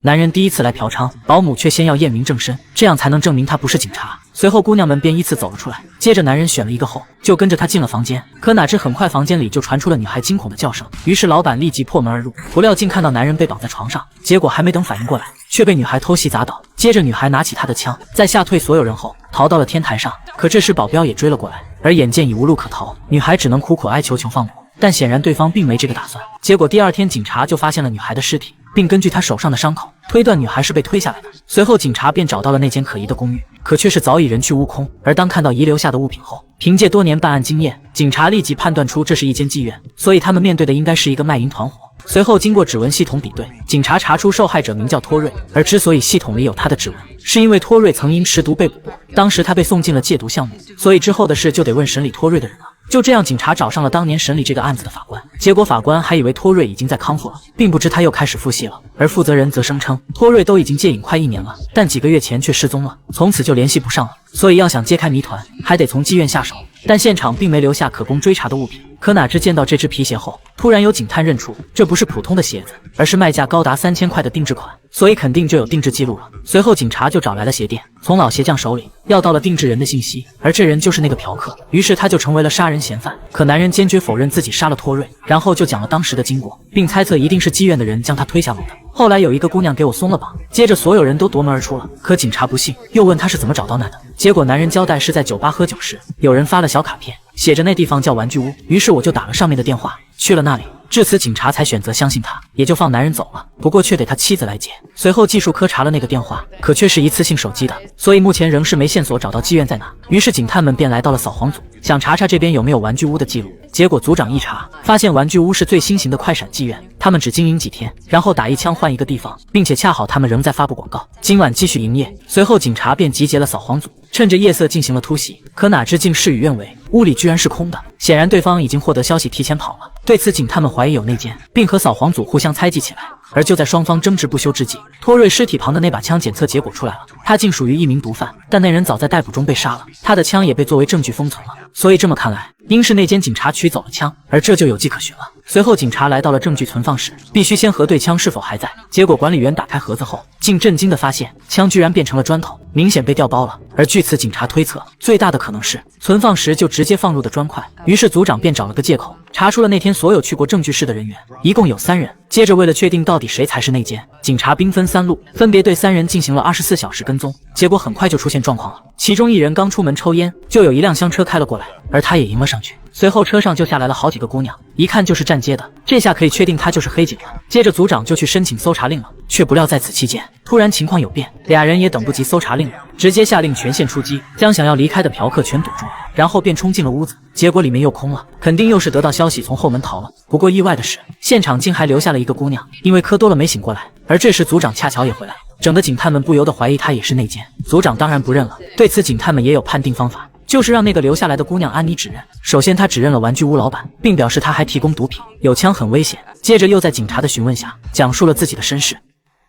男人第一次来嫖娼，保姆却先要验明正身，这样才能证明他不是警察。随后姑娘们便依次走了出来，接着男人选了一个后，就跟着他进了房间。可哪知很快房间里就传出了女孩惊恐的叫声，于是老板立即破门而入，不料竟看到男人被绑在床上，结果还没等反应过来，却被女孩偷袭砸倒。接着女孩拿起她的枪，在吓退所有人后逃到了天台上。可这时保镖也追了过来，而眼见已无路可逃，女孩只能苦苦哀求放过。但显然对方并没这个打算。结果第二天警察就发现了女孩的尸体，并根据她手上的伤口推断女孩是被推下来的。随后警察便找到了那间可疑的公寓，可却是早已人去屋空。而当看到遗留下的物品后，凭借多年办案经验，警察立即判断出这是一间妓院，所以他们面对的应该是一个卖淫团伙。随后经过指纹系统比对，警察查出受害者名叫托瑞，而之所以系统里有他的指纹，是因为托瑞曾因持毒被捕过，当时他被送进了戒毒项目，所以之后的事就得问审理托瑞的人了。就这样，警察找上了当年审理这个案子的法官，结果法官还以为托瑞已经在康复了，并不知他又开始复吸了。而负责人则声称，托瑞都已经戒瘾快1年了，但几个月前却失踪了，从此就联系不上了。所以要想揭开谜团，还得从妓院下手。但现场并没留下可供追查的物品。可哪知见到这只皮鞋后，突然有警探认出这不是普通的鞋子，而是卖价高达3000块的定制款，所以肯定就有定制记录了。随后警察就找来了鞋店，从老鞋匠手里要到了定制人的信息，而这人就是那个嫖客。于是他就成为了杀人嫌犯。可男人坚决否认自己杀了托瑞，然后就讲了当时的经过，并猜测一定是妓院的人将他推下楼的。后来有一个姑娘给我松了绑，接着所有人都夺门而出了。可警察不信，又问他是怎么找到那的。结果男人交代是在酒吧喝酒时，有人发了小卡片，写着那地方叫玩具屋。于是我就打了上面的电话，去了那里。至此警察才选择相信他，也就放男人走了。不过却得他妻子来接。随后技术科查了那个电话，可却是一次性手机的，所以目前仍是没线索找到妓院在哪。于是警探们便来到了扫黄组，想查查这边有没有玩具屋的记录。结果组长一查，发现玩具屋是最新型的快闪妓院，他们只经营几天，然后打一枪换一个地方，并且恰好他们仍在发布广告，今晚继续营业。随后警察便集结了扫黄组，趁着夜色进行了突袭。可哪知竟事与愿违，屋里居然是空的，显然对方已经获得消息提前跑了。对此警探们怀疑有内奸，并和扫黄组互相猜忌起来。而就在双方争执不休之际，托瑞尸体旁的那把枪检测结果出来了，他竟属于一名毒贩，但那人早在逮捕中被杀了，他的枪也被作为证据封存了。所以这么看来，应是那间警察取走了枪，而这就有迹可循了。随后警察来到了证据存放室，必须先核对枪是否还在。结果管理员打开盒子后，竟震惊地发现枪居然变成了砖头，明显被调包了。而据此警察推测，最大的可能是存放时就直接放入的砖块。于是组长便找了个借口，查出了那天所有去过证据室的人员，一共有3人。接着为了确定到底谁才是内奸，警察兵分3路，分别对3人进行了24小时跟踪。结果很快就出现状况了，其中一人刚出门抽烟，就有一辆厢车开了过来，而他也迎了上去。随后车上就下来了好几个姑娘，一看就是站街的，这下可以确定他就是黑警了。接着组长就去申请搜查令了，却不料在此期间突然情况有变，俩人也等不及搜查令了，直接下令全线出击，将想要离开的嫖客全堵住，然后便冲进了屋子。结果里面又空了，肯定又是得到消息从后门逃了。不过意外的是，现场竟还留下了一个姑娘，因为喝多了没醒过来。而这时组长恰巧也回来了，整的警探们不由得怀疑他也是内奸。组长当然不认了，对此警探们也有判定方法，就是让那个留下来的姑娘安妮指认。首先她指认了玩具屋老板，并表示他还提供毒品，有枪很危险。接着又在警察的询问下讲述了自己的身世。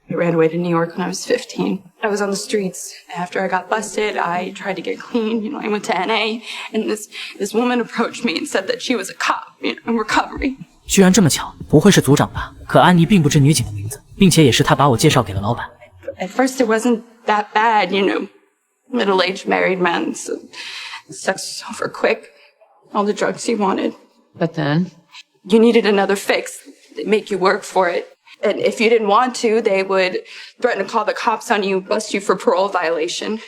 I ran away to New York when I was 15. I was on the streets. After I got busted, I tried to get clean. I went to NA, and this woman approached me and said that she was a cop, in recovery. 居然这么巧，不会是组长吧？可安妮并不知女警的名字，并且也是他把我介绍给了老板。At first, it wasn't that bad, middle-aged married men, so sex was over quick, all the drugs he wanted. But then? You needed another fix. They'd make you work for it. And if you didn't want to, they would threaten to call the cops on you, bust you for parole violation.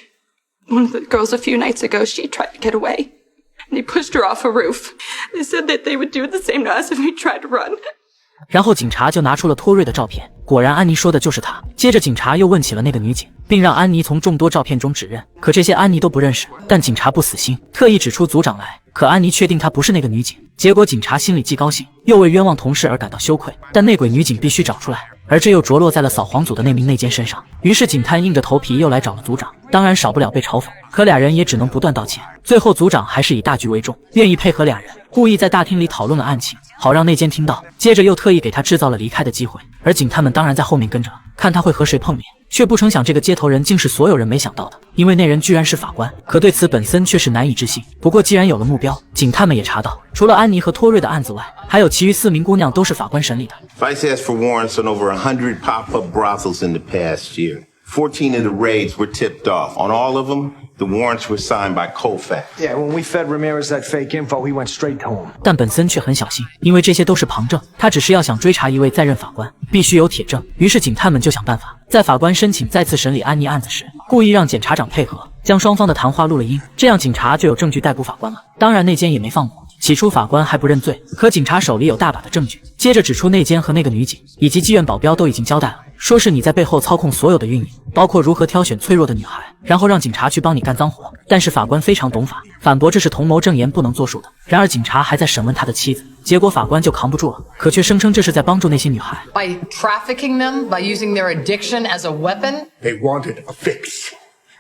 One of the girls a few nights ago, she tried to get away. And they pushed her off a roof. They said that they would do the same to us if we tried to run. 然后警察就拿出了托瑞的照片，果然安妮说的就是他。接着警察又问起了那个女警，并让安妮从众多照片中指认，可这些安妮都不认识。但警察不死心，特意指出组长来，可安妮确定她不是那个女警。结果警察心里既高兴，又为冤枉同事而感到羞愧，但内鬼女警必须找出来，而这又着落在了扫黄组的那名内奸身上。于是警探硬着头皮又来找了组长，当然少不了被嘲讽，可俩人也只能不断道歉。最后组长还是以大局为重，愿意配合俩人，故意在大厅里讨论了案情，好让内奸听到，接着又特意给他制造了离开的机会。而警探们当然在后面跟着了，看他会和谁碰面。却不成想这个接头人竟是所有人没想到的，因为那人居然是法官。可对此本森却是难以置信。不过既然有了目标，警探们也查到，除了安妮和托瑞的案子外，还有其余4名姑娘都是法官审理的。Vice asked for warrants on over 100 pop-up brothels in the past year. 14 of the raids were tipped off. On all of them, the warrants were signed by Colfax. Yeah, when we fed Ramirez that fake info, he went straight to him. 但本森却很小心，因为这些都是旁证，他只是要想追查一位在任法官，必须有铁证。于是警探们就想办法，在法官申请再次审理安妮案子时，故意让检察长配合，将双方的谈话录了音，这样警察就有证据逮捕法官了。当然内奸也没放过。起初法官还不认罪，可警察手里有大把的证据，接着指出内奸和那个女警以及妓院保镖都已经交代了，说是你在背后操控所有的运营，包括如何挑选脆弱的女孩，然后让警察去帮你干脏活。但是法官非常懂法，反驳这是同谋正言，不能作数的。然而警察还在审问他的妻子，结果法官就扛不住了，可却声称这是在帮助那些女孩。 By trafficking them, by using their addiction as a weapon? They wanted a fix.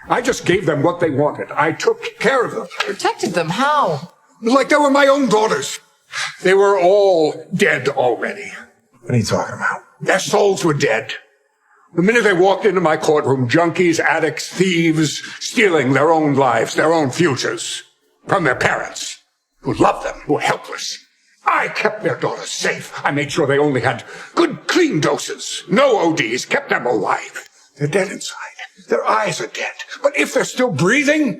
I just gave them what they wanted. I took care of them. Protected them? How? Like they were my own daughters. They were all dead already. What are you talking about? Their souls were dead. The minute they walked into my courtroom, junkies, addicts, thieves, stealing their own lives, their own futures from their parents, who loved them, who were helpless. I kept their daughters safe. I made sure they only had good, clean doses. No ODs, kept them alive. They're dead inside. Their eyes are dead. But if they're still breathing,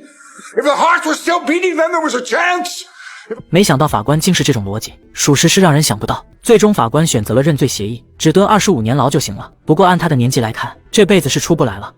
if their hearts were still beating, then there was a chance. 没想到法官竟是这种逻辑，属实是让人想不到。最终法官选择了认罪协议，只蹲25年牢就行了。不过按他的年纪来看，这辈子是出不来了。